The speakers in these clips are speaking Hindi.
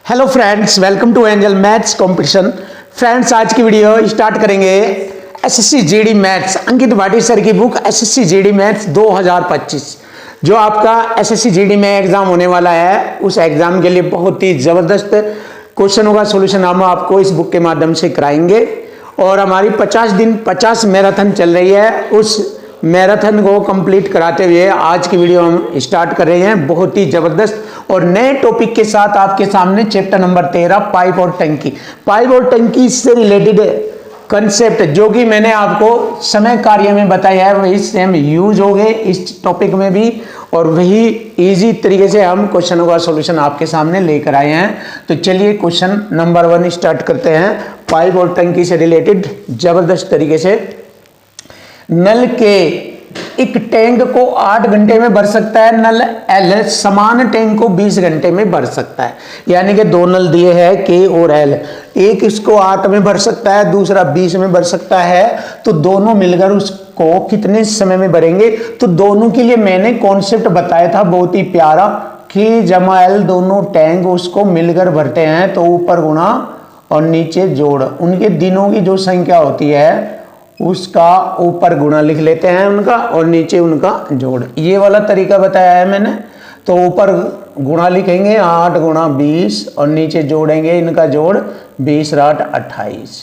Hello friends, welcome to angel maths competition. Friends, आज की वीडियो स्टार्ट करेंगे SSC GD maths, Ankit Bhati sir की बुक एसएससी जीडी मैथ्स 2025। जो आपका एसएससी जीडी में एग्जाम होने वाला है, उस एग्जाम के लिए बहुत ही जबरदस्त क्वेश्चनों का सोल्यूशन हम आपको इस बुक के माध्यम से कराएंगे। और हमारी 50 दिन 50 मैराथन चल रही है, उस मैराथन को कंप्लीट कराते हुए आज की वीडियो हम स्टार्ट कर रहे हैं, बहुत ही जबरदस्त और नए टॉपिक के साथ आपके सामने। चैप्टर नंबर 13, पाइप और टंकी। पाइप और टंकी से रिलेटेड कंसेप्ट जो कि मैंने आपको समय कार्य में बताया है, वही सेम यूज हो गए इस टॉपिक में भी, और वही इजी तरीके से हम क्वेश्चनों का सॉल्यूशन आपके सामने लेकर आए हैं। तो चलिए क्वेश्चन नंबर 1 स्टार्ट करते हैं। पाइप और टंकी से रिलेटेड जबरदस्त तरीके से, नल के एक टैंक को 8 घंटे में भर सकता है, नल एल समान टैंक को 20 घंटे में भर सकता है। यानी कि दो नल दिए हैं के और एल, एक इसको 8 में भर सकता है, दूसरा 20 में भर सकता है। तो दोनों मिलकर उसको कितने समय में भरेंगे? तो दोनों के लिए मैंने कॉन्सेप्ट बताया था बहुत ही प्यारा, कि जमा एल दोनों टैंक उसको मिलकर भरते हैं तो ऊपर गुणा और नीचे जोड़, उनके दिनों की जो संख्या होती है उसका ऊपर गुणा लिख लेते हैं उनका, और नीचे उनका जोड़। ये वाला तरीका बताया है मैंने। तो ऊपर गुणा लिखेंगे 8 गुणा 20 और नीचे जोड़ेंगे इनका जोड़ 20 8 28।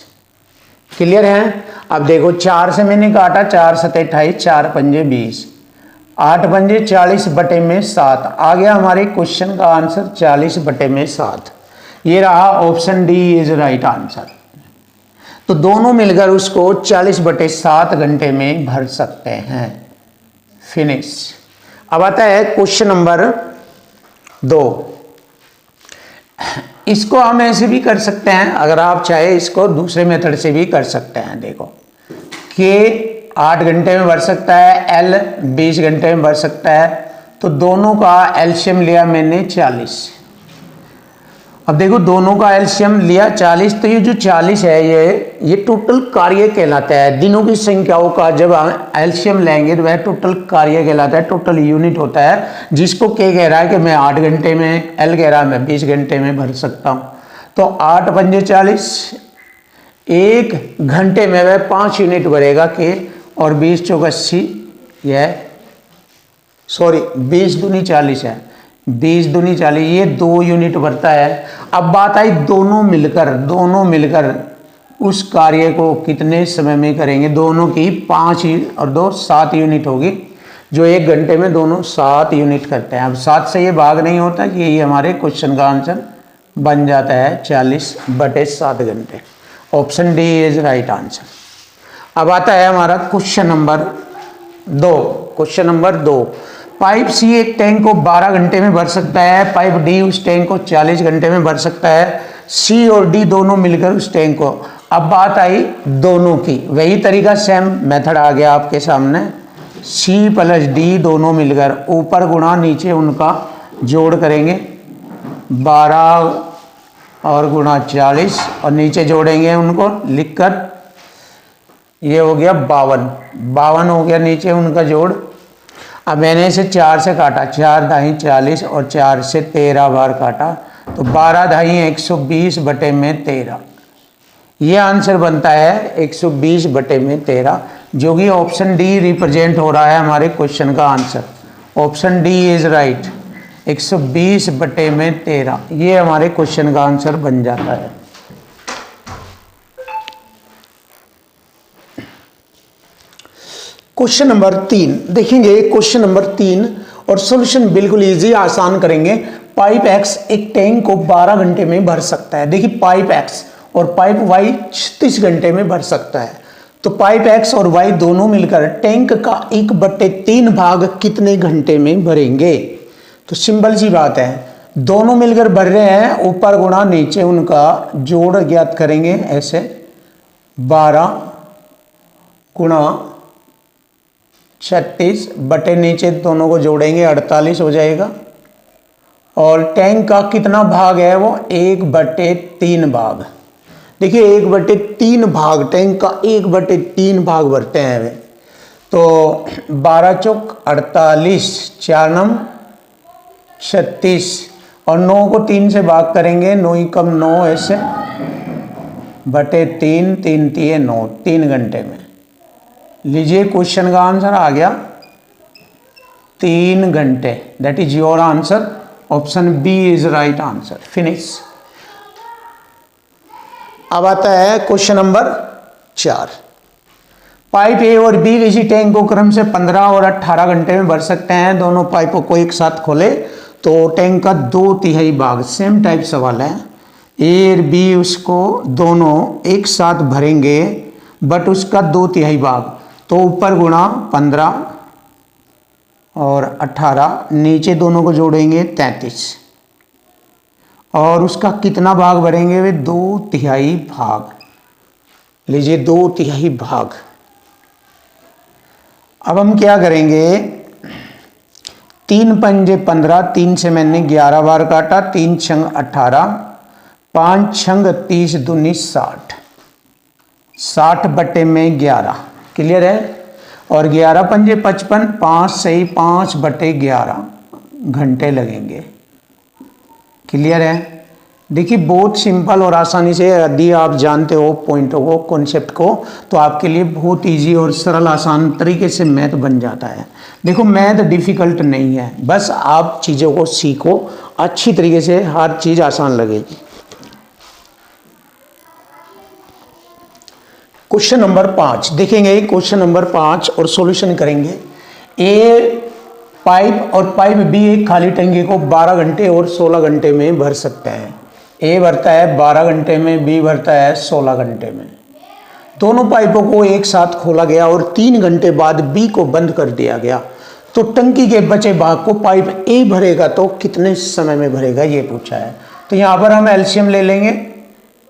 क्लियर है? अब देखो 4 से मैंने काटा, 4 7 28, 4 पंजे 20, 8 पंजे 40 बटे में 7। आ गया हमारे क्वेश्चन का आंसर 40 बटे में 7। ये रहा option D is right answer. तो दोनों मिलकर उसको 40 बटे 7 घंटे में भर सकते हैं। फिनिश। अब आता है क्वेश्चन नंबर 2। इसको हम ऐसे भी कर सकते हैं, अगर आप चाहे इसको दूसरे मेथड से भी कर सकते हैं। देखो, के 8 घंटे में भर सकता है, एल 20 घंटे में भर सकता है। तो दोनों का एलसीएम लिया मैंने 40। अब देखो दोनों का एलसीएम लिया 40, तो ये जो 40 है ये टोटल कार्य कहलाता है। दिनों की संख्याओं का जब हम एलसीएम लेंगे तो वह टोटल कार्य कहलाता है, टोटल यूनिट होता है, जिसको के कह रहा है कि मैं 8 घंटे में, एल कह रहा है मैं 20 घंटे में भर सकता हूँ। तो 8 पंजे 40, 1 घंटे में वह 5 यूनिट भरेगा के, और 20 चौक 80, यह 20 दूनी 40 है, 20 दूनी 40, ये 2 यूनिट भरता है। अब बात आई दोनों मिलकर उस कार्य को कितने समय में करेंगे। दोनों की 5 और 2 7 यूनिट होगी, जो 1 घंटे में दोनों 7 यूनिट करते हैं। अब 7 से ये भाग नहीं होता, कि यही हमारे क्वेश्चन का आंसर बन जाता है 40 बटे 7 घंटे। Option D is right answer. अब आता है हमारा question number 2। Question number 2, pipe C एक टैंक को 12 घंटे में भर सकता है, पाइप डी उस टैंक को 40 घंटे में भर सकता है। सी और डी दोनों मिलकर उस टैंक को, अब बात आई दोनों की, वही तरीका सेम मेथड आ गया आपके सामने। सी प्लस डी दोनों मिलकर ऊपर गुणा नीचे उनका जोड़ करेंगे, 12 और गुणा 40, और नीचे जोड़ेंगे उनको लिखकर, ये हो गया 52 हो गया नीचे उनका जोड़। अब मैंने इसे 4 से काटा, 4 दाई 40 और 4 से 13 बार काटा, तो 12 दाई 120 बटे में 13। ये आंसर बनता है 120 बटे में 13, जो कि ऑप्शन डी रिप्रेजेंट हो रहा है हमारे क्वेश्चन का answer. Option D is right, 120 बटे में 13, ये हमारे क्वेश्चन का आंसर बन जाता है। क्वेश्चन नंबर 3 देखेंगे। क्वेश्चन नंबर 3 और सॉल्यूशन बिल्कुल इजी, आसान करेंगे। पाइप एक्स एक टैंक को 12 घंटे में भर सकता है। देखिए पाइप एक्स और पाइप वाई 36 घंटे में भर सकता है। तो पाइप एक्स और वाई दोनों मिलकर टैंक का 1/3 भाग कितने घंटे में भरेंगे? तो सिंपल सी बात है, दोनों मिलकर भर रहे हैं, ऊपर गुणा नीचे उनका जोड़ ज्ञात करेंगे। ऐसे 12 गुणा 36 बटे नीचे दोनों को जोड़ेंगे 48 हो जाएगा। और टैंक का कितना भाग है? वो 1/3 भाग। देखिए 1/3 भाग, टैंक का 1/3 भाग भरते हैं वे। तो 12 चौक 48, 4 नम 36, और 9 को 3 से भाग करेंगे, 9 ही कम 9 ऐसे बटे 3, 3 3 9, 3 घंटे में। लीजिए क्वेश्चन का आंसर आ गया 3 घंटे। That is your answer. Option B is right answer. Finish. अब आता है क्वेश्चन नंबर 4। पाइप ए और बी किसी टैंक को क्रम से 15 और 18 घंटे में भर सकते हैं। दोनों पाइपों को एक साथ खोले तो टैंक का 2/3 भाग, सेम टाइप सवाल है, ए और बी उसको दोनों एक साथ भरेंगे बट उसका 2/3 भाग, तो ऊपर गुणा 15 और 18, नीचे दोनों को जोड़ेंगे 33, और उसका कितना भाग भरेंगे वे 2/3 भाग। लीजिए 2/3 भाग। अब हम क्या करेंगे, 3 पंजे 15, 3 से मैंने 11 बार काटा, 3 छंग 18, 5 छंग 30 दूनी 60, 60 बटे में 11। क्लियर है। और 11 पंजे 55, 5 सही 5 बटे 11 घंटे लगेंगे। क्लियर है। देखिए बहुत सिंपल और आसानी से, यदि आप जानते हो पॉइंटों को, कॉन्सेप्ट को, तो आपके लिए बहुत इजी और सरल आसान तरीके से मैथ बन जाता है। देखो मैथ डिफिकल्ट नहीं है, बस आप चीज़ों को सीखो अच्छी तरीके से, हर चीज़ आसान लगेगी। क्वेश्चन नंबर 5 देखेंगे। क्वेश्चन नंबर 5 और सॉल्यूशन करेंगे। ए पाइप और पाइप बी एक खाली टंकी को 12 घंटे और 16 घंटे में भर सकते हैं। ए भरता है 12 घंटे में, बी भरता है 16 घंटे में। दोनों पाइपों को एक साथ खोला गया और 3 घंटे बाद बी को बंद कर दिया गया, तो टंकी के बचे भाग को पाइप ए भरेगा तो कितने समय में भरेगा, ये पूछा है। तो यहाँ पर हम एलसीएम ले लेंगे,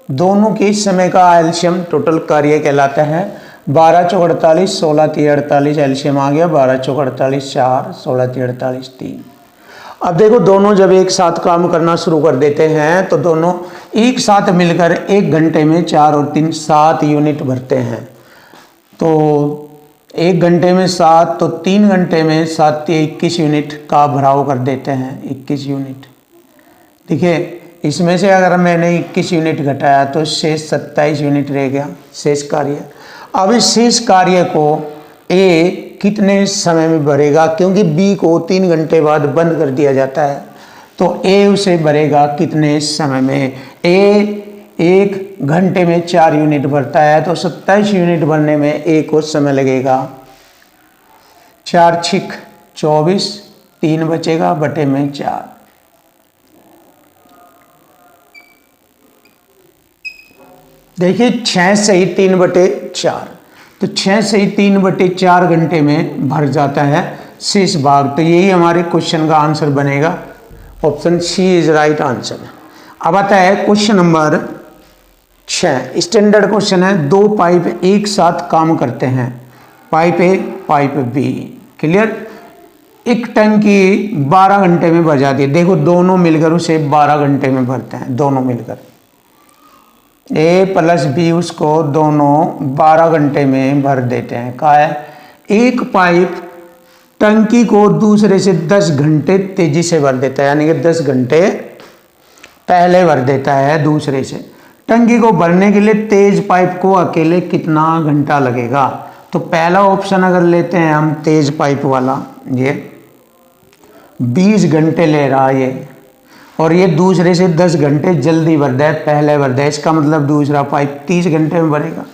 दोनों के समय का एलसीएम टोटल कार्य कहलाता है। 12 चौक 48, 16 3 48, एलसीएम आ गया 12 चौक 48 4, 16 3 48 3। अब देखो दोनों जब एक साथ काम करना शुरू कर देते हैं तो दोनों एक साथ मिलकर 1 घंटे में 4 और 3 7 यूनिट भरते हैं। तो 1 घंटे में 7, तो 3 घंटे में 7 21 यूनिट का भराव कर देते हैं, 21 यूनिट। देखिए इसमें से अगर मैंने 21 यूनिट घटाया तो शेष 27 यूनिट रह गया शेष कार्य। अब इस शेष कार्य को ए कितने समय में भरेगा, क्योंकि बी को 3 घंटे बाद बंद कर दिया जाता है, तो ए उसे भरेगा कितने समय में। ए 1 घंटे में 4 यूनिट भरता है, तो 27 यूनिट भरने में ए को समय लगेगा। 4 छिक 24, 3 बचेगा बटे में 4। देखिए 6 से ही 3 बटे 4, तो 6 से ही 3 बटे 4 घंटे में भर जाता है शेष भाग। तो यही हमारे क्वेश्चन का आंसर बनेगा। Option C is right answer. अब आता है क्वेश्चन नंबर 6। स्टैंडर्ड क्वेश्चन है। 2 पाइप एक साथ काम करते हैं, pipe A pipe B. Clear. एक टंकी 12 घंटे में भर जाती है। देखो दोनों मिलकर उसे 12 घंटे में भरते हैं, दोनों मिलकर ए प्लस बी उसको दोनों 12 घंटे में भर देते हैं। कहा है एक पाइप टंकी को दूसरे से 10 घंटे तेजी से भर देता है, यानी कि 10 घंटे पहले भर देता है दूसरे से। टंकी को भरने के लिए तेज पाइप को अकेले कितना घंटा लगेगा। तो पहला ऑप्शन अगर लेते हैं हम तेज पाइप वाला, ये 20 घंटे ले रहा है ये, और ये दूसरे से 10 घंटे जल्दी भर दे, पहले भर दे। इसका मतलब दूसरा पाइप 30 घंटे में भरेगा,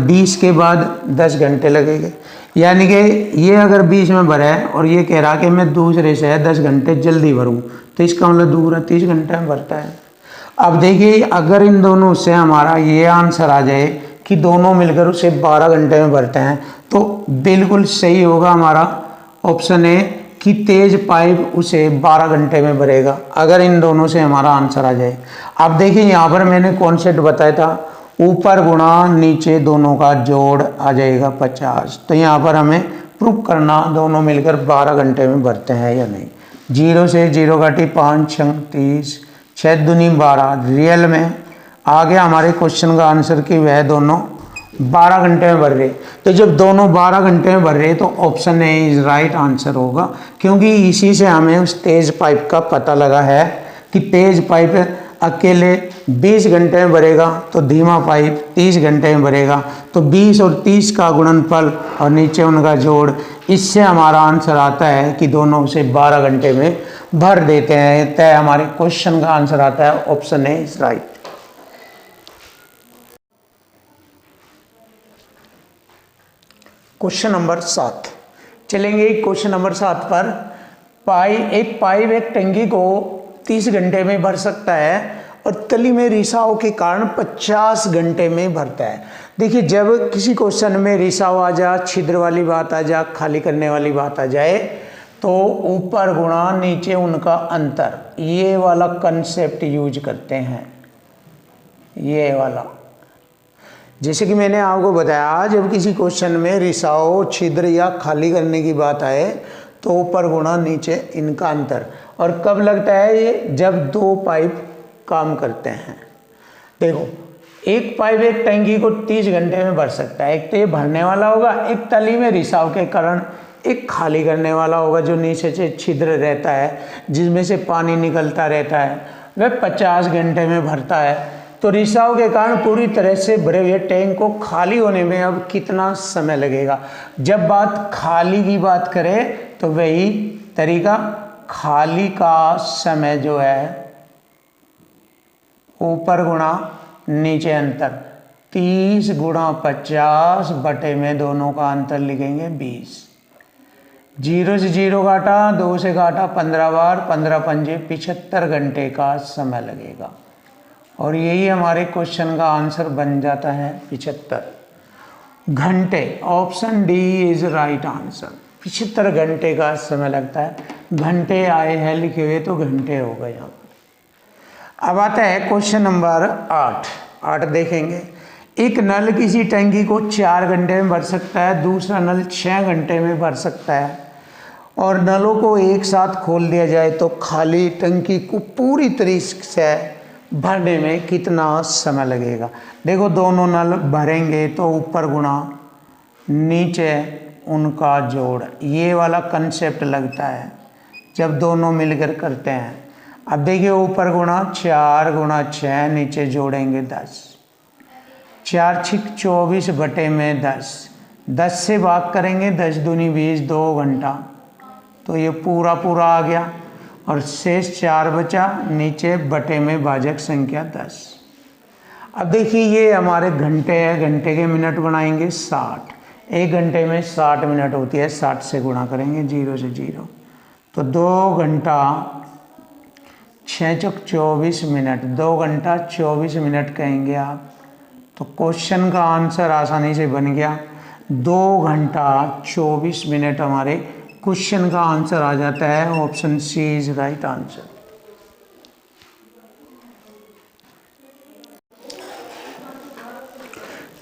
20 के बाद 10 घंटे लगेंगे। यानी कि ये अगर 20 में भरा है और ये कह रहा कि मैं दूसरे से 10 घंटे जल्दी भरूं, तो इसका मतलब दूसरा 30 घंटे में भरता है। अब देखिए अगर इन दोनों से हमारा ये आंसर आ जाए कि दोनों मिलकर उसे 12 घंटे में भरते हैं, तो बिल्कुल सही होगा हमारा ऑप्शन ए कि तेज पाइप उसे 12 घंटे में भरेगा, अगर इन दोनों से हमारा आंसर आ जाए। अब देखिए यहाँ पर मैंने कॉन्सेप्ट बताया था, ऊपर गुणा नीचे दोनों का जोड़ आ जाएगा 50। तो यहाँ पर हमें प्रूफ करना दोनों मिलकर 12 घंटे में भरते हैं या नहीं। 0 से 0 घटी 5 6 30, 6 दूनी 12। रियल में आ गया हमारे क्वेश्चन का आंसर कि वह दोनों 12 घंटे में भर रहे, तो जब दोनों 12 घंटे में भर रहे तो option A is right answer होगा, क्योंकि इसी से हमें उस तेज पाइप का पता लगा है कि तेज पाइप अकेले 20 घंटे में भरेगा तो धीमा पाइप 30 घंटे में भरेगा। तो 20 और 30 का गुणनफल और नीचे उनका जोड़, इससे हमारा आंसर आता है कि दोनों से 12 घंटे में भर देते हैं। तय हमारे क्वेश्चन का आंसर आता है option A is right. Question number 7 चलेंगे। क्वेश्चन नंबर 7 पर एक पाइप एक टंकी को 30 घंटे में भर सकता है और तली में रिसाव के कारण 50 घंटे में भरता है। देखिए, जब किसी क्वेश्चन में रिसाव आ जा, छिद्र वाली बात आ जा, खाली करने वाली बात आ जाए, तो ऊपर गुणा नीचे उनका अंतर, ये वाला कंसेप्ट यूज करते हैं। ये वाला, जैसे कि मैंने आपको बताया, जब किसी क्वेश्चन में रिसाव, छिद्र या खाली करने की बात आए तो ऊपर गुणा नीचे इनका अंतर। और कब लगता है ये? जब दो पाइप काम करते हैं। देखो, एक पाइप एक टंकी को 30 घंटे में भर सकता है। एक तो ये भरने वाला होगा, एक तली में रिसाव के कारण एक खाली करने वाला होगा, जो नीचे से छिद्र रहता है जिसमें से पानी निकलता रहता है, वह 50 घंटे में भरता है। तो रिसाव के कारण पूरी तरह से भरे हुए टैंक को खाली होने में अब कितना समय लगेगा? जब बात खाली की बात करें तो वही तरीका, खाली का समय जो है ऊपर गुणा नीचे अंतर, 30 गुणा 50 बटे में दोनों का अंतर लिखेंगे 20। 0 से 0 काटा, 2 से काटा 15 बार, 15 पंजे 75 घंटे का समय लगेगा। और यही हमारे क्वेश्चन का आंसर बन जाता है 75 घंटे। Option D is right answer. 75 घंटे का समय लगता है। घंटे आए हैं लिखे हुए तो घंटे हो गए यहाँ पर। अब आता है क्वेश्चन नंबर 8 देखेंगे। एक नल किसी टंकी को 4 घंटे में भर सकता है, दूसरा नल 6 घंटे में भर सकता है, और नलों को एक साथ खोल दिया जाए तो खाली टंकी को पूरी तरीके से भरने में कितना समय लगेगा? देखो, दोनों नल भरेंगे तो ऊपर गुणा नीचे उनका जोड़, ये वाला कंसेप्ट लगता है जब दोनों मिलकर करते हैं। अब देखिए, ऊपर गुणा 4 गुणा 6, नीचे जोड़ेंगे 10, 4 छिक 24 बटे में 10 से भाग करेंगे, 10 दूनी 20, 2 घंटा, तो ये पूरा आ गया और शेष 4 बचा, नीचे बटे में भाजक संख्या 10। अब देखिए, ये हमारे घंटे है, घंटे के मिनट बनाएंगे 60, एक घंटे में 60 मिनट होती है, 60 से गुणा करेंगे 0 से 0, तो 2 घंटा 6 चौक 24 मिनट, 2 घंटा 24 मिनट कहेंगे आप। तो क्वेश्चन का आंसर आसानी से बन गया, 2 घंटा 24 मिनट हमारे क्वेश्चन का आंसर आ जाता है। Option C is right answer.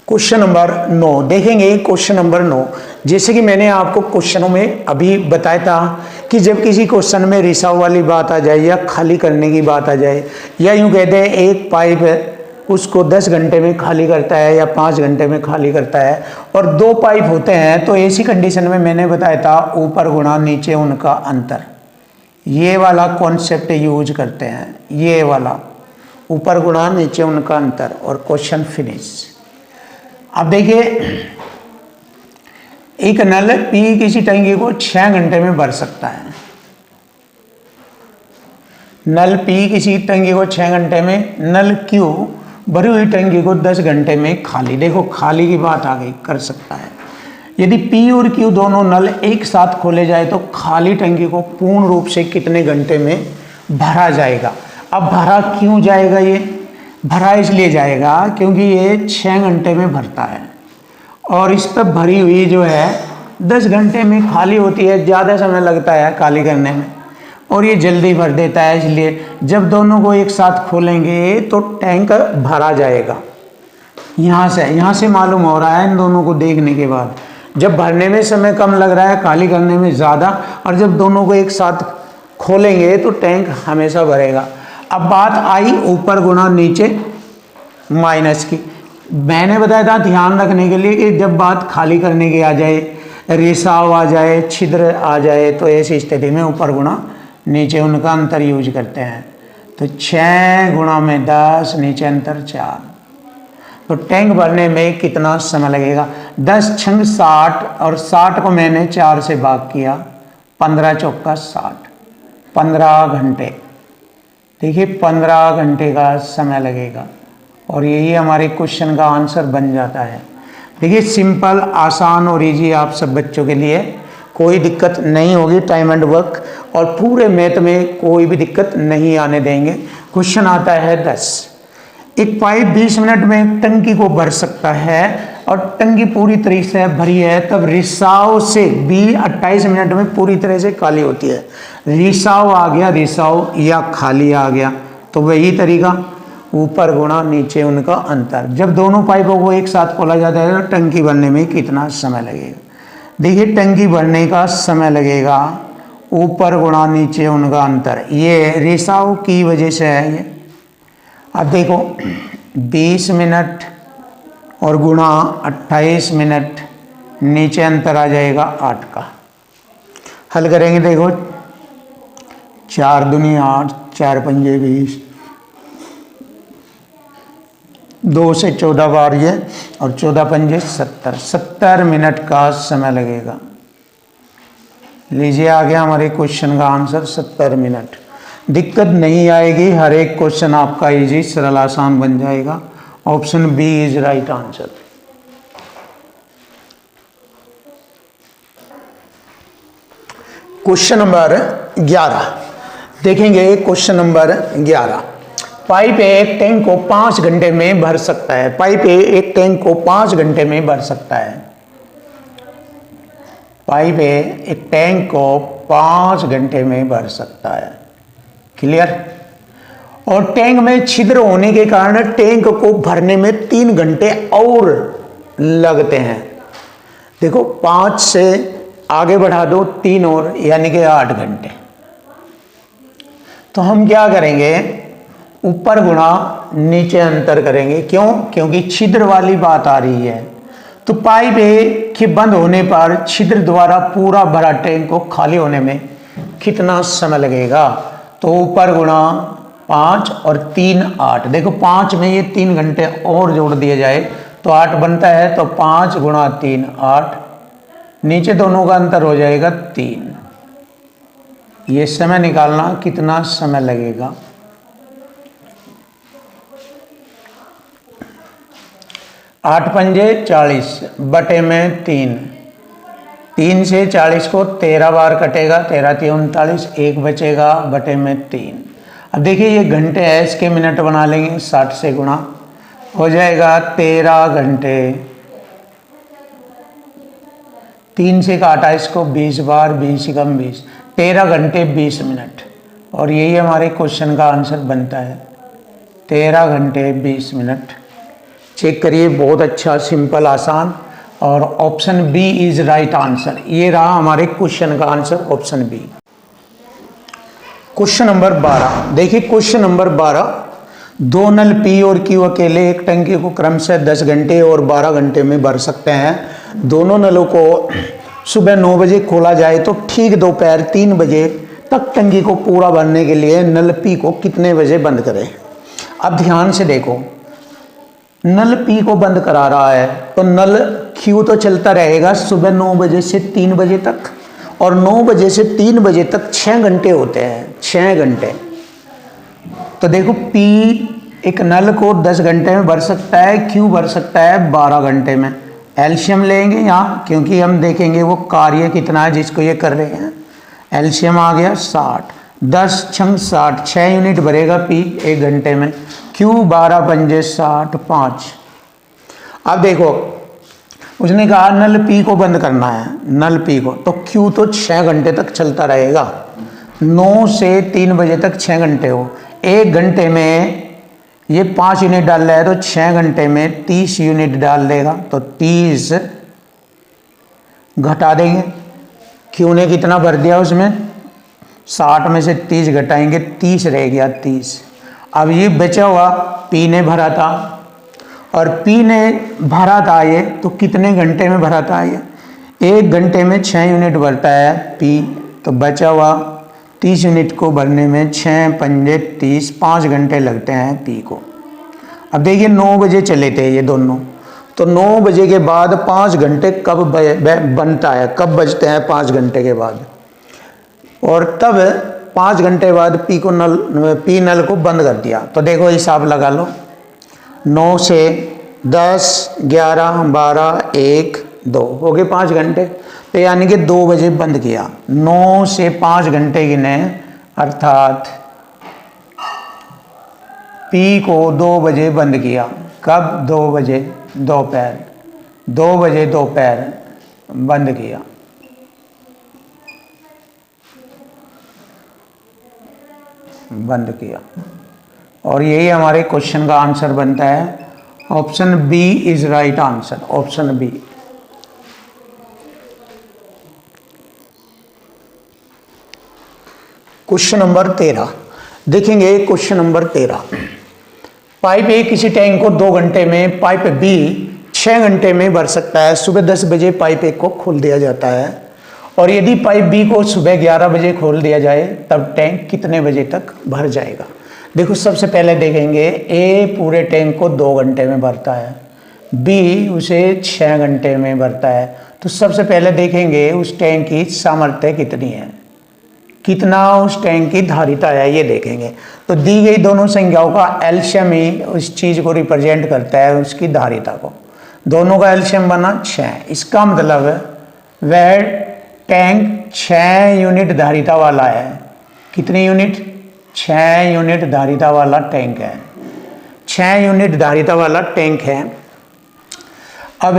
Question number 9 देखेंगे। क्वेश्चन नंबर 9, जैसे कि मैंने आपको क्वेश्चनों में अभी बताया था कि जब किसी क्वेश्चन में रिसाव वाली बात आ जाए या खाली करने की बात आ जाए, या यूं कहते हैं एक पाइप है उसको 10 घंटे में खाली करता है या 5 घंटे में खाली करता है, और 2 पाइप होते हैं, तो ऐसी कंडीशन में मैंने बताया था ऊपर गुणा नीचे उनका अंतर, ये वाला कॉन्सेप्ट यूज करते हैं, ये वाला ऊपर गुणा नीचे उनका अंतर, और क्वेश्चन फिनिश। अब देखिए, एक नल पी किसी टंकी को 6 घंटे में भर सकता है। नल पी किसी टंकी को 6 घंटे में, नल क्यू भरी हुई टंकी को 10 घंटे में खाली। देखो, खाली की बात आ गई, कर सकता है। यदि पी और क्यू दोनों नल एक साथ खोले जाए तो खाली टंकी को पूर्ण रूप से कितने घंटे में भरा जाएगा? अब भरा क्यों जाएगा? ये भरा इसलिए जाएगा क्योंकि ये 6 घंटे में भरता है, और इस पर भरी हुई जो है 10 घंटे में खाली होती है, ज़्यादा समय लगता है खाली करने में, और ये जल्दी भर देता है। इसलिए जब दोनों को एक साथ खोलेंगे तो टैंक भरा जाएगा। यहाँ से मालूम हो रहा है इन दोनों को देखने के बाद, जब भरने में समय कम लग रहा है, खाली करने में ज़्यादा, और जब दोनों को एक साथ खोलेंगे तो टैंक हमेशा भरेगा। अब बात आई ऊपर गुणा नीचे माइनस की, मैंने बताया था ध्यान रखने के लिए कि जब बात खाली करने की आ जाए, रिसाव आ जाए, छिद्र आ जाए, तो ऐसी स्थिति में ऊपर गुणा नीचे उनका अंतर यूज करते हैं। तो 6 गुणा में 10, नीचे अंतर 4। तो टैंक भरने में कितना समय लगेगा? 10 छंग 60 और 60 को मैंने 4 से भाग किया, 15 चौका 60, 15 घंटे। देखिए 15 घंटे का समय लगेगा और यही हमारे क्वेश्चन का आंसर बन जाता है। देखिए सिंपल, आसान और इजी आप सब बच्चों के लिए, कोई दिक्कत नहीं होगी। टाइम एंड वर्क और पूरे मैथ में कोई भी दिक्कत नहीं आने देंगे। क्वेश्चन आता है 10। एक पाइप 20 मिनट में एक टंकी को भर सकता है और टंकी पूरी तरह से भरी है, तब रिसाव से 28 मिनट में पूरी तरह से खाली होती है। रिसाव आ गया, रिसाव या खाली आ गया, तो वही तरीका, ऊपर गुणा नीचे उनका अंतर। जब दोनों पाइपों को एक साथ खोला जाता है तो टंकी भरने में कितना समय लगेगा? देखिए टंकी भरने का समय लगेगा ऊपर गुणा नीचे उनका अंतर। ये रिसाव की वजह से है ये। अब देखो 20 मिनट और गुणा 28 मिनट, नीचे अंतर आ जाएगा 8 का। हल करेंगे, देखो 4 दूनी 8, 4 पंजे 20, 2 से 14 बार ये और 14 पंजे 70 मिनट का समय लगेगा। लीजिए आ गया हमारे क्वेश्चन का आंसर 70 मिनट। दिक्कत नहीं आएगी, हर एक क्वेश्चन आपका इजी, सरल, आसान बन जाएगा। Option B is right answer. Question number 11 देखेंगे। क्वेश्चन नंबर 11, पाइप एक टैंक को 5 घंटे में भर सकता है। पाइप एक टैंक को 5 घंटे में भर सकता है। पाइप एक टैंक को 5 घंटे में भर सकता है। क्लियर? और टैंक में छिद्र होने के कारण टैंक को भरने में 3 घंटे और लगते हैं। देखो 5 से आगे बढ़ा दो 3 और, यानी कि 8 घंटे। तो हम क्या करेंगे? ऊपर गुणा नीचे अंतर करेंगे। क्यों? क्योंकि छिद्र वाली बात आ रही है। तो पाइप ए के बंद होने पर छिद्र द्वारा पूरा भरा टैंक को खाली होने में कितना समय लगेगा? तो ऊपर गुणा 5 और 3 8। देखो 5 में ये 3 घंटे और जोड़ दिए जाए तो 8 बनता है। तो 5 गुणा 3 8, नीचे दोनों का अंतर हो जाएगा 3। ये समय निकालना कितना समय लगेगा? 8 पंजे 40 बटे में 3, 3 से 40 को 13 बार कटेगा, 13 3 39, 1 बचेगा बटे में 3। अब देखिए ये घंटे है, इसके मिनट बना लेंगे, 60 से गुणा हो जाएगा 13 घंटे। 3 से काटा इसको 20 बार, 20 कम 20, 13 घंटे 20 मिनट। और यही हमारे क्वेश्चन का आंसर बनता है, 13 घंटे 20 मिनट। चेक करिए, बहुत अच्छा, सिंपल, आसान। और option B is right answer. ये रहा हमारे क्वेश्चन का answer, option B. Question number 12 देखिए। क्वेश्चन नंबर 12, 2 नल पी और क्यू अकेले एक टंकी को क्रमशः 10 घंटे और 12 घंटे में भर सकते हैं। दोनों नलों को सुबह 9 बजे खोला जाए तो ठीक दोपहर 3 बजे तक टंकी को पूरा भरने के लिए नल पी को कितने बजे बंद करें? अब ध्यान से देखो, नल पी को बंद करा रहा है तो नल क्यू तो चलता रहेगा सुबह 9 बजे से 3 बजे तक, और 9 बजे से 3 बजे तक 6 घंटे होते हैं, 6 घंटे। तो देखो पी एक नल को 10 घंटे में भर सकता है, क्यू भर सकता है 12 घंटे में। एलसीएम लेंगे यहाँ, क्योंकि हम देखेंगे वो कार्य कितना है जिसको ये कर रहे हैं। एलसीएम आ गया 60, 10 छंग 60, 6 यूनिट भरेगा पी 1 घंटे में, क्यू 12 पंजे 60 5। अब देखो उसने कहा नल पी को बंद करना है, नल पी को, तो क्यू तो 6 घंटे तक चलता रहेगा। 9 से 3 बजे तक 6 घंटे हो, 1 घंटे में ये 5 यूनिट डाल रहा है तो 6 घंटे में 30 यूनिट डाल देगा। तो 30 घटा देंगे, क्यू ने कितना भर दिया उसमें, 60 में से 30 घटाएंगे, 30 रह गया 30। अब ये बचा हुआ पी ने भरा था और पी ने भरा था ये, तो कितने घंटे में भरा था ये? 1 घंटे में 6 यूनिट भरता है पी, तो बचा हुआ 30 यूनिट को भरने में 6 पंजे 30, 5 घंटे लगते हैं पी को। अब देखिए 9 बजे चले थे ये दोनों, तो 9 बजे के बाद 5 घंटे कब बनता है, कब बजते हैं 5 घंटे के बाद, और तब 5 घंटे बाद पी नल को बंद कर दिया। तो देखो हिसाब लगा लो, 9 से 10, 11, 12, 1, 2 हो गए 5 घंटे, तो यानी कि 2 बजे बंद किया। 9 से 5 घंटे गिने, अर्थात पी को 2 बजे बंद किया। कब? 2 बजे दोपहर, 2 बजे दोपहर बंद किया। बंद किया, और यही हमारे क्वेश्चन का आंसर बनता है। Option B is right answer, option B. Question number 13 देखेंगे। क्वेश्चन नंबर 13, पाइप ए किसी टैंक को 2 घंटे में, पाइप बी 6 घंटे में भर सकता है। सुबह 10 बजे पाइप ए को खोल दिया जाता है, और यदि पाइप बी को सुबह 11 बजे खोल दिया जाए तब टैंक कितने बजे तक भर जाएगा? देखो सबसे पहले देखेंगे, ए पूरे टैंक को 2 घंटे में भरता है, बी उसे 6 घंटे में भरता है। तो सबसे पहले देखेंगे उस टैंक की सामर्थ्य कितनी है, कितना उस टैंक की धारिता है, ये देखेंगे। तो दी गई दोनों संख्याओं का एलसीएम ही उस चीज़ को रिप्रेजेंट करता है, उसकी धारिता को। दोनों का एलसीएम बना 6, इसका मतलब वह टैंक 6 यूनिट धारिता वाला है। कितनी यूनिट? 6 यूनिट धारिता वाला टैंक है, 6 यूनिट धारिता वाला टैंक है। अब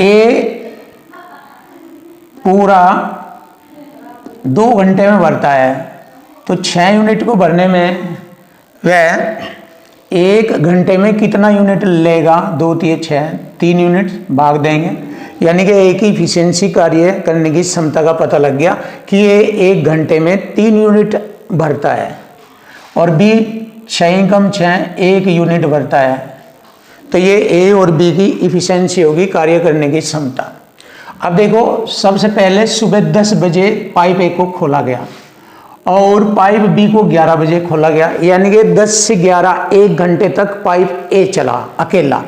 ए पूरा 2 घंटे में भरता है, तो 6 यूनिट को भरने में वह 1 घंटे में कितना यूनिट लेगा? 2 3 6, 3 यूनिट भाग देंगे, यानी कि एक ही इफिशियंसी कार्य करने की क्षमता का पता लग गया कि ये 1 घंटे में 3 यूनिट भरता है, और बी 6 कम 6 1 यूनिट भरता है। तो ये ए और बी की इफिशियंसी होगी, कार्य करने की क्षमता। अब देखो सबसे पहले सुबह 10 बजे पाइप ए को खोला गया, और पाइप बी को 11 बजे खोला गया, यानी कि 10 से 11 1 घंटे तक पाइप ए चला अकेला,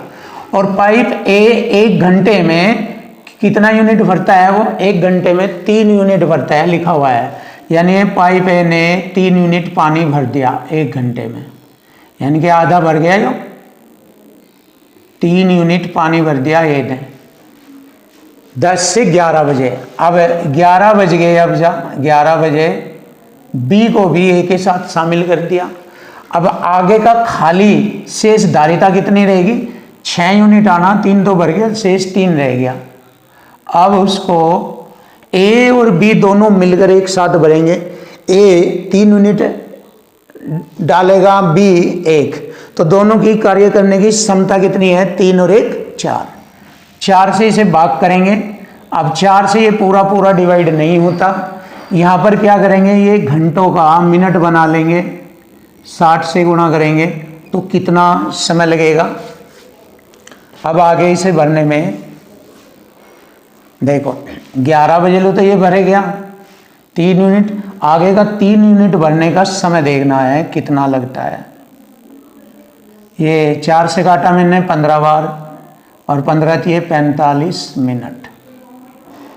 और पाइप ए 1 घंटे में कितना यूनिट भरता है? वो 1 घंटे में 3 यूनिट भरता है, लिखा हुआ है। यानी पाइप ए ने 3 यूनिट पानी भर दिया 1 घंटे में, यानी कि आधा भर गया, जो 3 यूनिट पानी भर दिया ए ने 10 से 11 बजे। अब 11 बज गए, अब 11 बजे बी को भी ए के साथ शामिल कर दिया। अब आगे का खाली शेष धारिता कितनी रहेगी? 6 यूनिट आना, 3 तो भर गया, शेष 3 रह गया। अब उसको ए और बी दोनों मिलकर एक साथ भरेंगे। ए 3 यूनिट डालेगा, बी 1, तो दोनों की कार्य करने की क्षमता कितनी है? 3 और 1 4, 4 से इसे भाग करेंगे। अब 4 से ये पूरा डिवाइड नहीं होता, यहाँ पर क्या करेंगे, ये घंटों का मिनट बना लेंगे, 60 से गुणा करेंगे तो कितना समय लगेगा। अब आगे इसे भरने में देखो 11 बजे लो तो ये भरे गया 3 यूनिट, आगे का 3 यूनिट भरने का समय देखना है कितना लगता है। ये 4 से काटा मैंने 15 बार, और 15 थी 45 मिनट,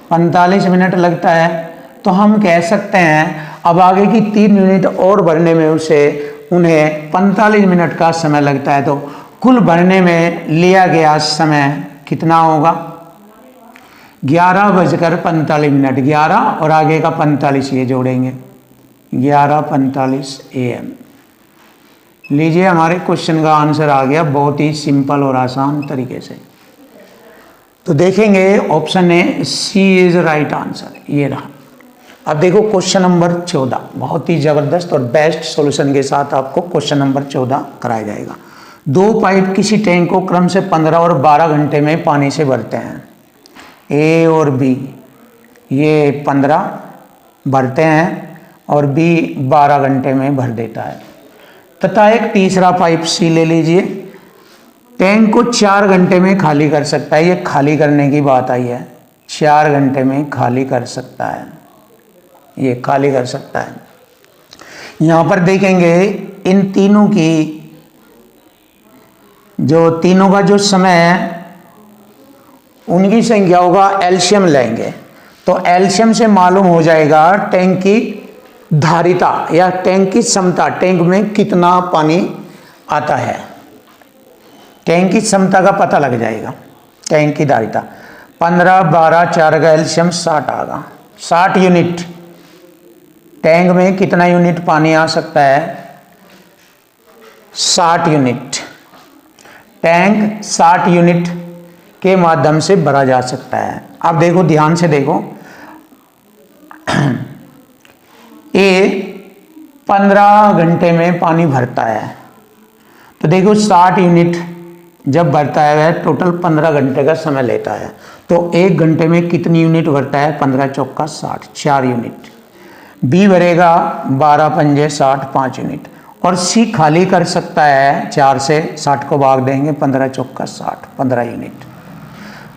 45 मिनट लगता है। तो हम कह सकते हैं अब आगे की 3 यूनिट और भरने में उन्हें 45 मिनट का समय लगता है। तो कुल भरने में लिया गया समय कितना होगा? 11:45, 11 और आगे का 45 ये जोड़ेंगे, 11:45 AM। लीजिए हमारे क्वेश्चन का आंसर आ गया बहुत ही सिंपल और आसान तरीके से। तो देखेंगे option A C is right answer, ये रहा। अब देखो क्वेश्चन नंबर 14, बहुत ही ज़बरदस्त और बेस्ट सॉल्यूशन के साथ आपको क्वेश्चन नंबर 14 कराया जाएगा। 2 पाइप किसी टैंक को क्रम से 15 और 12 घंटे में पानी से भरते हैं। ए और बी ये 15 भरते हैं और बी 12 घंटे में भर देता है, तथा एक तीसरा पाइप सी ले लीजिए टैंक को 4 घंटे में खाली कर सकता है। ये खाली करने की बात आई है, 4 घंटे में खाली कर सकता है, ये खाली कर सकता है। यहाँ पर देखेंगे इन तीनों की जो तीनों का जो समय है उनकी संख्या होगा, एलसीएम लेंगे तो एलसीएम से मालूम हो जाएगा टैंक की धारिता या टैंक की क्षमता, टैंक में कितना पानी आता है। टैंक की क्षमता का पता लग जाएगा, टैंक की धारिता 15, 12, 4 का एलसीएम 60 आएगा। 60 यूनिट टैंक में कितना यूनिट पानी आ सकता है? 60 यूनिट। टैंक 60 यूनिट के माध्यम से भरा जा सकता है। अब देखो, ध्यान से देखो, ये 15 घंटे में पानी भरता है तो देखो 60 यूनिट जब भरता है टोटल 15 घंटे का समय लेता है तो 1 घंटे में कितनी यूनिट भरता है? 15 चौका 60, 4 यूनिट। बी भरेगा 12 पंजे 60, 5 यूनिट। और सी खाली कर सकता है 4 से 60 को भाग देंगे, 15 चौका 60, 15 यूनिट।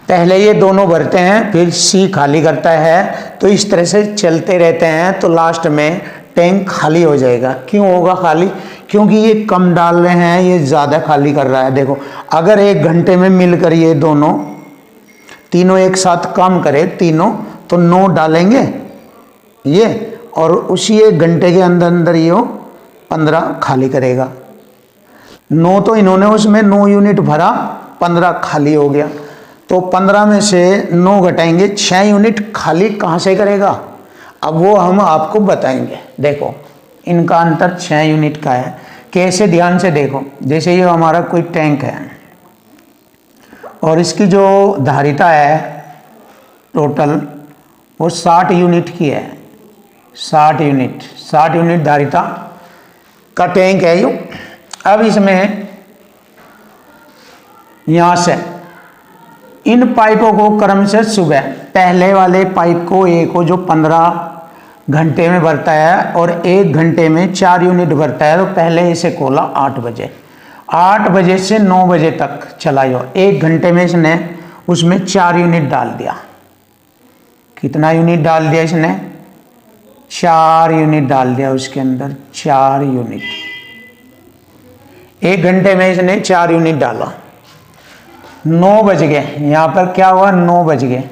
पहले ये दोनों भरते हैं फिर सी खाली करता है, तो इस तरह से चलते रहते हैं तो लास्ट में टैंक खाली हो जाएगा। क्यों होगा खाली? क्योंकि ये कम डाल रहे हैं, ये ज़्यादा खाली कर रहा है। देखो, अगर 1 घंटे में मिलकर ये दोनों तीनों एक साथ काम करे तीनों, तो 9 डालेंगे ये, और उसी 1 घंटे के अंदर अंदर ये 15 खाली करेगा। 9 तो इन्होंने उसमें 9 यूनिट भरा, 15 खाली हो गया। तो 15 में से 9 घटाएंगे, 6 यूनिट खाली कहाँ से करेगा? अब वो हम आपको बताएंगे। देखो, इनका अंतर 6 यूनिट का है। कैसे? ध्यान से देखो, जैसे ये हमारा कोई टैंक है और इसकी जो धारिता है टोटल वो 60 यूनिट की है। 60 यूनिट धारिता का टैंक है ये। अब इसमें यहाँ से इन पाइपों को क्रम से सुबह पहले वाले पाइप को एक को जो 15 घंटे में भरता है और 1 घंटे में 4 यूनिट भरता है, तो पहले इसे खोला 8 बजे। 8 बजे से 9 बजे तक चलायो। 1 घंटे में इसने उसमें 4 यूनिट डाल दिया। कितना यूनिट डाल दिया इसने? 4 यूनिट डाल दिया उसके अंदर, 4 यूनिट। 1 घंटे में इसने 4 यूनिट डाला। 9 बज गए, यहाँ पर क्या हुआ? 9 बज गए।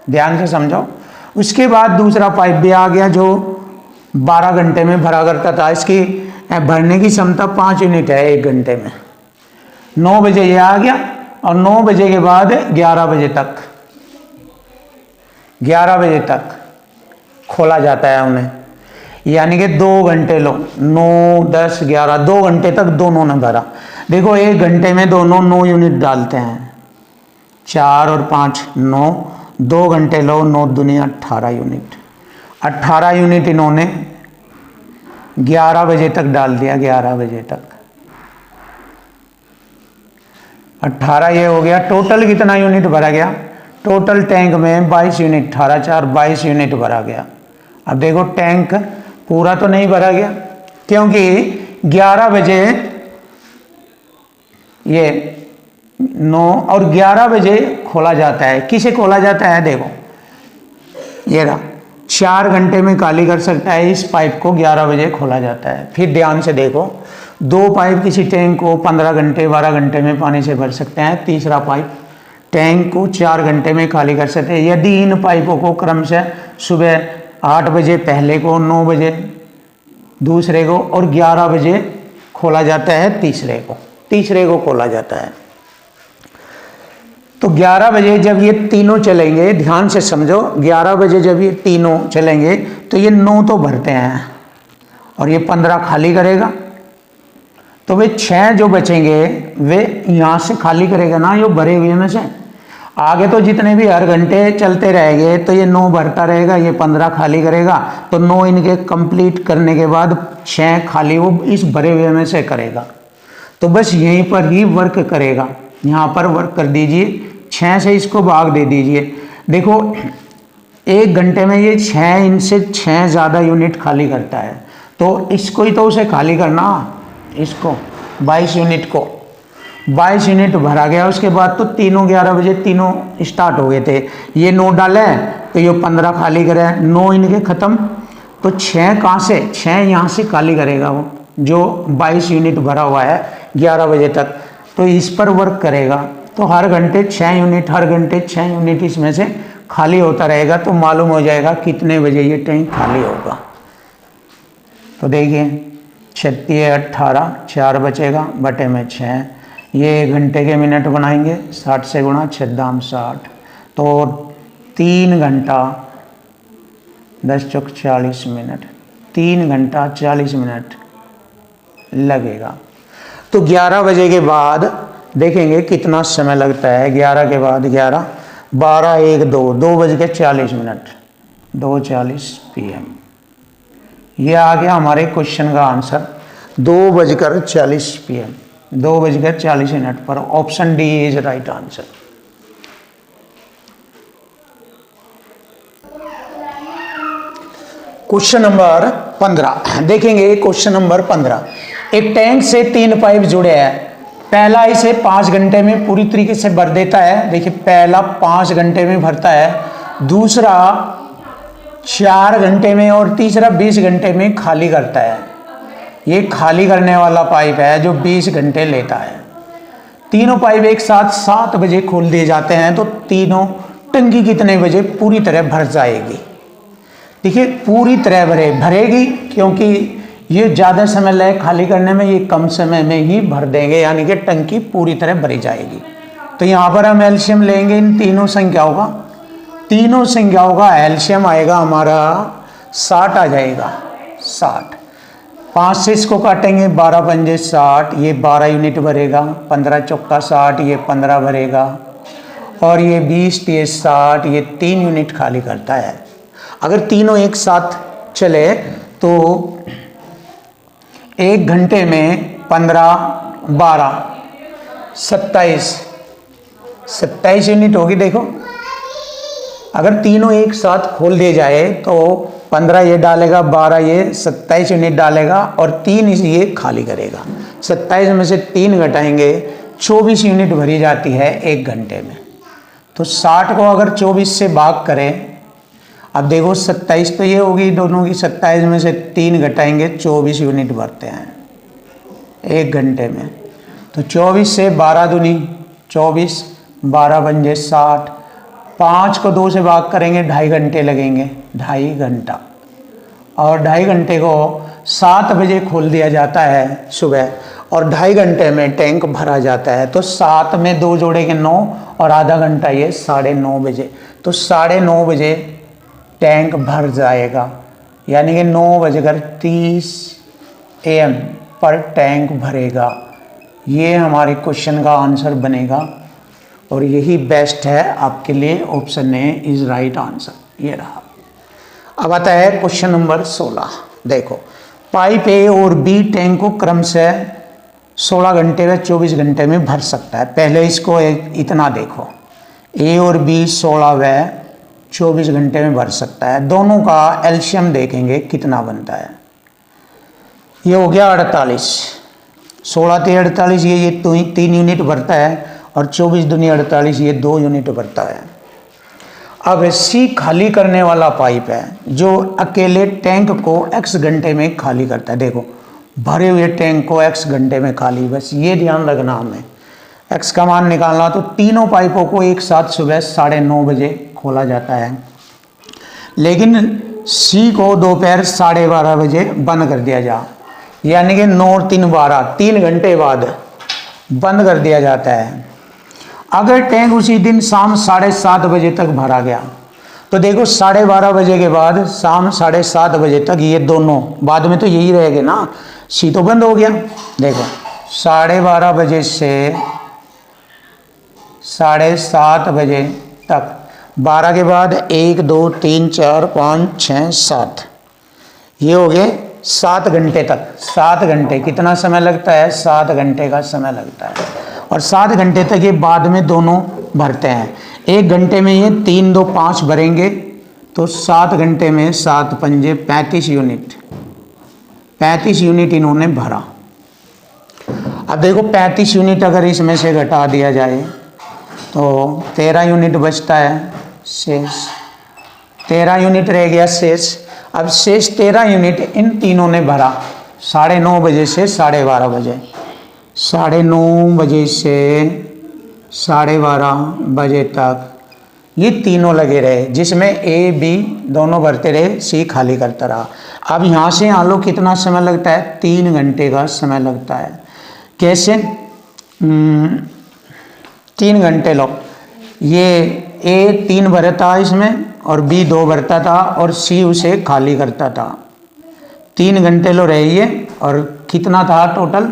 ध्यान से समझो। उसके बाद दूसरा पाइप भी आ गया जो 12 घंटे में भरा करता था। इसकी भरने की क्षमता 5 यूनिट है 1 घंटे में। 9 बजे ये आ गया और 9 बजे के बाद 11 बजे तक खोला जाता है उन्हें, यानी कि 2 घंटे लो, 9, 10, 11, 2 घंटे तक दोनों ने भरा। देखो, 1 घंटे में दोनों 9 यूनिट डालते हैं, 4 और 5 9, 2 घंटे लो, 9 दुनिया 18 यूनिट। 18 यूनिट इन्होंने 11 बजे तक डाल दिया। 11 बजे तक 18 ये हो गया। टोटल कितना यूनिट भरा गया? टोटल टैंक में 22 यूनिट, 18 4 22 यूनिट भरा गया। अब देखो, टैंक पूरा तो नहीं भरा गया क्योंकि 11 बजे ये 9 और 11 बजे खोला जाता है। किसे खोला जाता है? देखो, ये रहा, 4 घंटे में खाली कर सकता है इस पाइप को, 11 बजे खोला जाता है। फिर ध्यान से देखो, 2 पाइप किसी टैंक को 15 घंटे 12 घंटे में पानी से भर सकते हैं। तीसरा पाइप टैंक को 4 घंटे में खाली कर सकते हैं। यदि इन पाइपों को क्रम से सुबह 8 बजे पहले को, 9 बजे दूसरे को और 11 बजे खोला जाता है तीसरे को खोला जाता है। तो 11 बजे जब ये तीनों चलेंगे, ध्यान से समझो, 11 बजे जब ये तीनों चलेंगे तो ये 9 तो भरते हैं और ये 15 खाली करेगा। तो वे 6 जो बचेंगे वे यहाँ से खाली करेगा ना, ये भरे हुए में से। आगे तो जितने भी हर घंटे चलते रहेंगे तो ये 9 भरता रहेगा, ये 15 खाली करेगा। तो 9 इनके कंप्लीट करने के बाद 6 खाली वो इस भरे हुए में से करेगा। तो बस यहीं पर ही वर्क करेगा। यहाँ पर वर्क कर दीजिए, 6 से इसको भाग दे दीजिए। देखो, 1 घंटे में ये 6 इनसे 6 ज़्यादा यूनिट खाली करता है, तो इसको ही तो उसे खाली करना, इसको 22 यूनिट को 22 यूनिट भरा गया। उसके बाद तो तीनों 11 बजे तीनों स्टार्ट हो गए थे। ये 9 डाले तो ये 15 खाली करे, 9 इनके ख़त्म, तो 6 कहाँ से, 6 यहाँ से खाली करेगा वो जो 22 यूनिट भरा हुआ है 11 बजे तक, तो इस पर वर्क करेगा। तो हर घंटे 6 यूनिट, हर घंटे 6 यूनिट इसमें से खाली होता रहेगा, तो मालूम हो जाएगा कितने बजे ये टैंक खाली होगा। तो देखिए 36 18, 4 बचेगा बटे में 6, ये घंटे के मिनट बनाएंगे, 60 से गुणा 6 दाम 60, तो 3 घंटा 10 चौक 40 मिनट, 3 घंटा 40 मिनट लगेगा। तो 11 बजे के बाद देखेंगे कितना समय लगता है। 11 के बाद 11, 12, 1, 2 बज के 40 मिनट, 2:40 PM। ये आ गया हमारे क्वेश्चन का आंसर, 2:40 PM, 2:40 मिनट पर। Option D is right answer. Question number 15 देखेंगे। क्वेश्चन नंबर 15, एक टैंक से 3 पाइप जुड़े हैं। पहला इसे 5 घंटे में पूरी तरीके से भर देता है। देखिए पहला 5 घंटे में भरता है, दूसरा 4 घंटे में और तीसरा 20 घंटे में खाली करता है। ये खाली करने वाला पाइप है जो 20 घंटे लेता है। तीनों पाइप एक साथ 7 बजे खोल दिए जाते हैं, तो तीनों टंकी कितने बजे पूरी तरह भर जाएगी। देखिए पूरी तरह भरेगी, क्योंकि ये ज़्यादा समय लगे खाली करने में, ये कम समय में ही भर देंगे, यानी कि टंकी पूरी तरह भरी जाएगी। तो यहाँ पर हम एलसीएम लेंगे इन तीनों संख्याओं का, तीनों संख्याओं का एलसीएम आएगा हमारा 60 आ जाएगा, 60। 5 से इसको काटेंगे, 12 पंजे 60, ये 12 यूनिट भरेगा, 15 चौका 60, ये 15 भरेगा, और ये 20 ये 60, ये 3 यूनिट खाली करता है। अगर तीनों एक साथ चले तो 1 घंटे में 15, 12, 27 यूनिट होगी। देखो अगर तीनों एक साथ खोल दिए जाए तो 15 ये डालेगा, 12 ये, 27 यूनिट डालेगा, और 3 ये खाली करेगा। 27 में से 3 घटाएंगे, 24 यूनिट भरी जाती है 1 घंटे में। तो 60 को अगर 24 से भाग करें, अब देखो 27 तो ये होगी दोनों की, 27 में से 3 घटाएंगे, 24 यूनिट भरते हैं 1 घंटे में। तो 24 से 12 दूनी 24, 12 पंजे 60, 5 को 2 से भाग करेंगे, 2.5 घंटे लगेंगे, 2.5 घंटा। और 2.5 घंटे को 7 बजे खोल दिया जाता है सुबह, और 2.5 घंटे में टैंक भरा जाता है। तो 7 में 2 जोड़ेंगे 9, और आधा घंटा ये 9:30 बजे। तो 9:30 बजे टैंक भर जाएगा, यानी कि 9:30 AM पर टैंक भरेगा। ये हमारे क्वेश्चन का आंसर बनेगा, और यही बेस्ट है आपके लिए। Option A is right answer, ये रहा। अब आता है क्वेश्चन नंबर 16। देखो पाइप ए और बी टैंक को क्रमशः 16 घंटे व 24 घंटे में भर सकता है। पहले इसको इतना देखो, ए और बी 16 व 24 घंटे में भर सकता है। दोनों का एलसीएम देखेंगे कितना बनता है। ये हो गया 48, 16 ते 48, ये 3 यूनिट भरता है, और 24 दूनी 48, ये 2 यूनिट भरता है। अब सी खाली करने वाला पाइप है जो अकेले टैंक को x घंटे में खाली करता है। देखो भरे हुए टैंक को x घंटे में खाली, बस ये ध्यान रखना हमें। x का मान निकालना, तो तीनों पाइपों को एक साथ सुबह 9:30 बजे खोला जाता है, लेकिन सी को दोपहर 12:30 बजे बंद कर दिया जा, यानी कि 9 और 3 12, 3 घंटे बाद बंद कर दिया जाता है। अगर टैंक उसी दिन शाम 7:30 बजे तक भरा गया, तो देखो 12:30 बजे के बाद शाम 7:30 बजे तक ये दोनों, बाद में तो यही रहेंगे ना, सी तो बंद हो गया। देखो 12:30 बजे से 7:30 बजे तक, 12 के बाद 1 2 3 4 5 6 7, ये हो गए 7 घंटे तक। 7 घंटे कितना समय लगता है? 7 घंटे का समय लगता है, और 7 घंटे तक ये बाद में दोनों भरते हैं। 1 घंटे में ये 3 2 5 भरेंगे, तो 7 घंटे में 7 पंजे 35 यूनिट, 35 यूनिट इन्होंने भरा। अब देखो 35 यूनिट अगर इसमें से घटा दिया जाए तो 13 यूनिट बचता है शेष, 13 यूनिट रह गया शेष। अब शेष 13 यूनिट इन तीनों ने भरा 9:30 बजे से 12:30 बजे, 9:30 बजे से 12:30 बजे तक ये तीनों लगे रहे, जिसमें ए बी दोनों भरते रहे, सी खाली करता रहा। अब यहाँ से यहाँ लो कितना समय लगता है, 3 घंटे का समय लगता है। कैसे? 3 घंटे लो, ये ए 3 भरता इसमें और बी 2 भरता था और सी उसे खाली करता था। 3 घंटे लो रहिए और कितना था टोटल,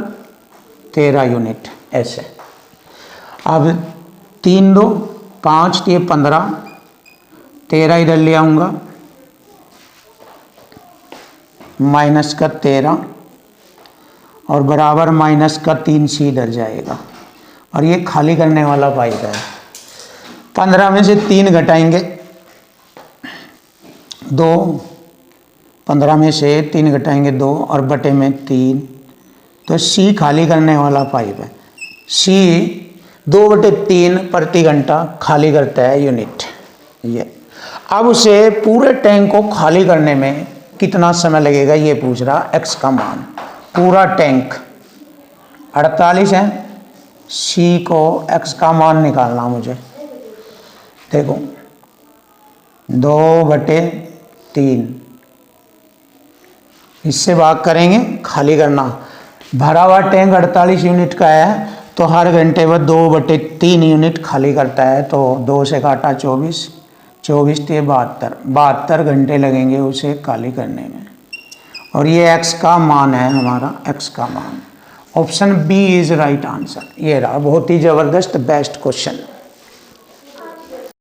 13 यूनिट ऐसे। अब 3 2 5 ये 15, 13 इधर ले आऊँगा माइनस का 13 और बराबर माइनस का 3 सी इधर जाएगा और ये खाली करने वाला पाइप है। 15 में से 3 घटाएंगे 2, 15 में से 3 घटाएंगे 2 और बटे में 3, तो सी खाली करने वाला पाइप है। सी 2/3 प्रति घंटा खाली करता है यूनिट ये। अब उसे पूरे टैंक को खाली करने में कितना समय लगेगा ये पूछ रहा, एक्स का मान। पूरा टैंक 48 है, सी को एक्स का मान निकालना मुझे। देखो 2/3 इससे भाग करेंगे, खाली करना। भरा हुआ टैंक 48 यूनिट का है तो हर घंटे में 2/3 यूनिट खाली करता है, तो 2 से काटा 24, 24 से 72 घंटे लगेंगे उसे खाली करने में। और ये एक्स का मान है हमारा, एक्स का मान। Option B is right answer. ये रहा बहुत ही ज़बरदस्त बेस्ट क्वेश्चन।